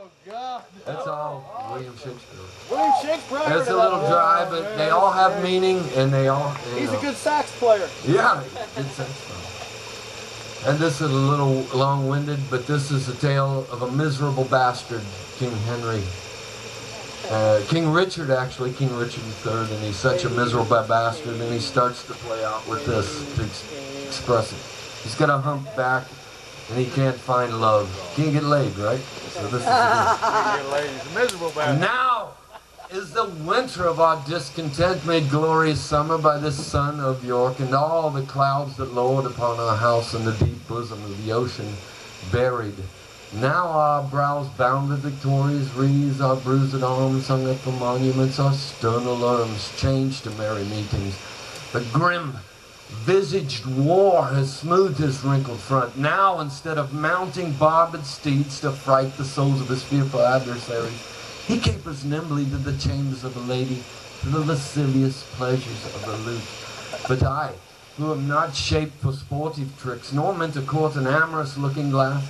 Oh, God. That's all William Shakespeare. William Shakespeare. It's a little dry, but they all have meaning, and they all. He's a good sax player. Yeah, good sax player. And this is a little long-winded, but this is a tale of a miserable bastard, King Henry. King Richard, actually, King Richard III, and he's such a miserable bastard, and he starts to play out with this to express it. He's got a hump back, and he can't find love. Can't get laid, right? So this is Can't get laid. He's a miserable bastard. Now is the winter of our discontent made glorious summer by this sun of York, and all the clouds that lowered upon our house in the deep bosom of the ocean buried. Now our brows bound with victorious wreaths, our bruised arms hung up for monuments, our stern alarms changed to merry meetings. The grim visaged war has smoothed his wrinkled front. Now, instead of mounting barbed steeds to fright the souls of his fearful adversaries, he capers nimbly to the chambers of a lady, to the lascivious pleasures of the lute. But I, who am not shaped for sportive tricks, nor meant to court an amorous looking glass,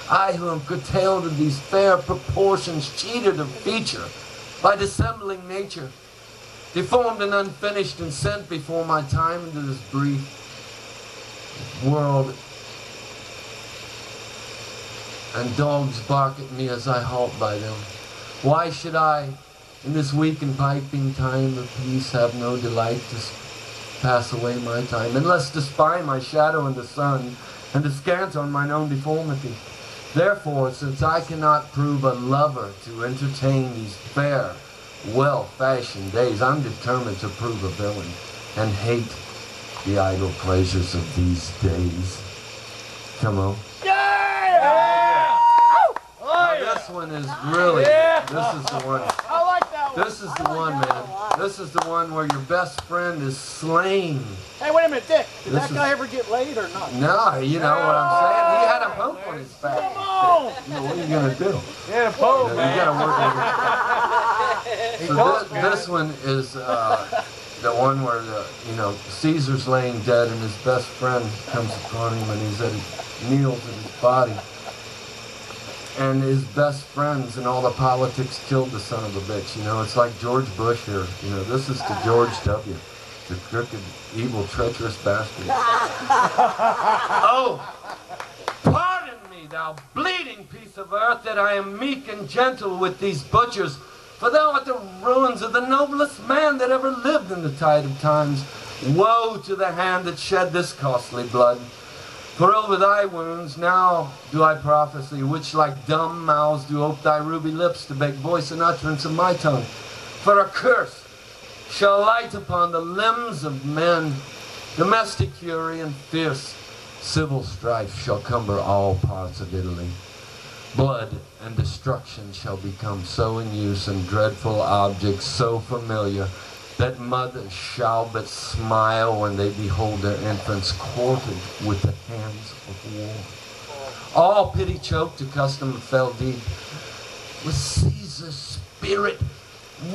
I who am curtailed of these fair proportions, cheated of feature, by dissembling nature, deformed and unfinished, and sent before my time into this brief world, and dogs bark at me as I halt by them. Why should I, in this weak and piping time of peace, have no delight to pass away my time, unless to spy my shadow in the sun, and to scant on mine own deformity? Therefore, since I cannot prove a lover to entertain these fair, well-fashioned days, I'm determined to prove a villain, and hate the idle pleasures of these days. Come on. This one is really, this is the one. I like that one. This is the one, man. This is the one where your best friend is slain. Hey, wait a minute, Dick. Did This that guy ever get laid or not? No, you know what I'm saying? He had a pope on his back. Come on. You know, what are you going to do? Yeah, a pope, You man. got to work with it. So this one is the one where, Caesar's laying dead and his best friend comes upon him and he's kneels at his body. And his best friends and all the politics killed the son of a bitch. You know, it's like George Bush here. You know, this is to George W., the crooked, evil, treacherous bastard. Oh, pardon me, thou bleeding piece of earth, that I am meek and gentle with these butchers, for thou art the ruins of the noblest man that ever lived in the tide of times. Woe to the hand that shed this costly blood. For over thy wounds now do I prophesy, which like dumb mouths do ope thy ruby lips to beg voice and utterance of my tongue. For a curse shall light upon the limbs of men, domestic fury and fierce civil strife shall cumber all parts of Italy. Blood and destruction shall become so in use, and dreadful objects so familiar, that mothers shall but smile when they behold their infants quartered with the hands of war. All pity choked to custom of fell deed, with Caesar's spirit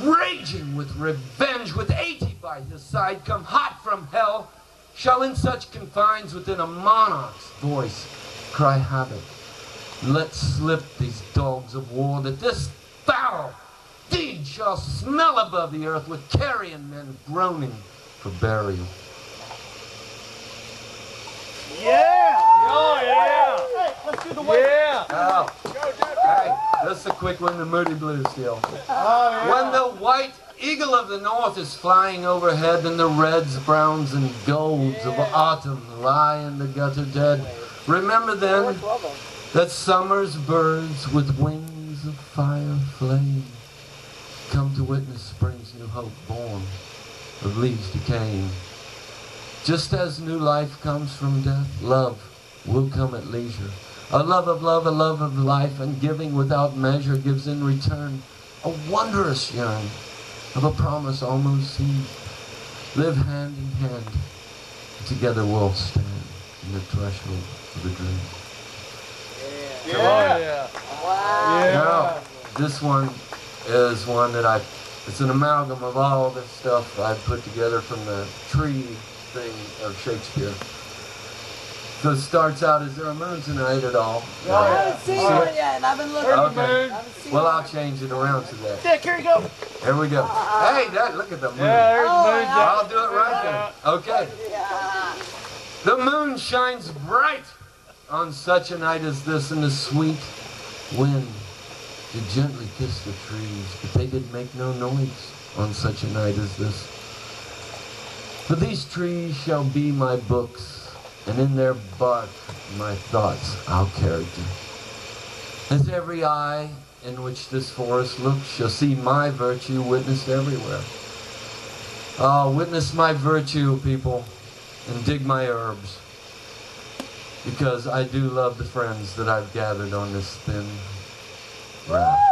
raging with revenge, with 80 by his side, come hot from hell, shall in such confines within a monarch's voice cry havoc. Let slip these dogs of war, that this foul deed shall smell above the earth with carrion men groaning for burial. Yeah! Oh, yeah! Hey, let's do the way. Yeah! Oh. Go, Dick. Hey, this is a quick one, the Moody Blues deal. Oh, yeah. When the white eagle of the north is flying overhead, and the reds, browns, and golds of autumn lie in the gutter dead, remember then that summer's birds with wings of fire flame come to witness spring's new hope born of leaves decaying. Just as new life comes from death, love will come at leisure. A love of love, a love of life, and giving without measure gives in return a wondrous yearn of a promise almost seen. Live hand in hand, together we'll stand in the threshold of a dream. Yeah. Wow. Yeah. Now, this one is one that it's an amalgam of all this stuff I put together from the tree thing of Shakespeare. So it starts out, is there a moon tonight at all? I haven't seen one yet. I've been looking. Okay. Well, I'll change it around to that. Dick, here you go. Here we go. Hey, Dad, look at the moon. Yeah, there's the moon. I'll do it right then. Okay. Yeah. The moon shines bright on such a night as this, and the sweet wind did gently kiss the trees, but they did make no noise on such a night as this. For these trees shall be my books, and in their bark my thoughts I'll character. As every eye in which this forest looks shall see my virtue witnessed everywhere. Oh, witness my virtue, people, and dig my herbs, because I do love the friends that I've gathered on this thin raft.